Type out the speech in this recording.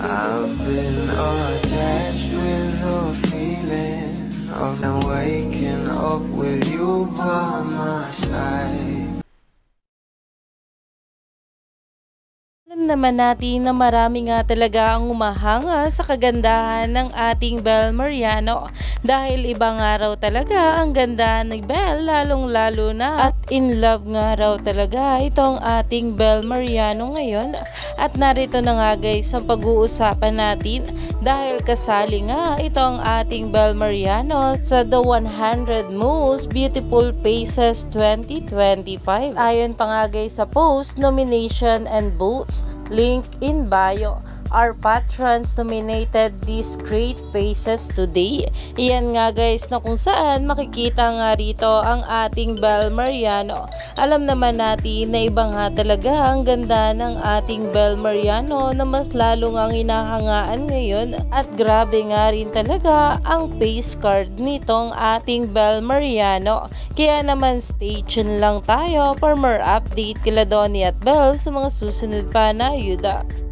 I've been attached with the feeling of waking up with you by my side. Alam naman natin na marami nga talaga ang umahanga sa kagandahan ng ating Belle Mariano dahil ibang araw talaga ang ganda ni Belle, lalong lalo na at in love nga raw talaga itong ating Belle Mariano ngayon. At narito na nga guys ang pag-uusapan natin dahil kasali nga itong ating Belle Mariano sa The 100 Most Beautiful Faces 2025. Ayon pa nga guys sa post, nomination and votes link in bio. Our patrons nominated these great faces today. Iyan nga guys na kung saan makikita nga rito ang ating Belle Mariano. Alam naman natin na iba nga talaga ang ganda ng ating Belle Mariano na mas lalo ngang inahangaan ngayon. At grabe nga rin talaga ang face card nitong ating Belle Mariano. Kaya naman stay tuned lang tayo for more update kila Donnie at Belle sa mga susunod pa na yuda.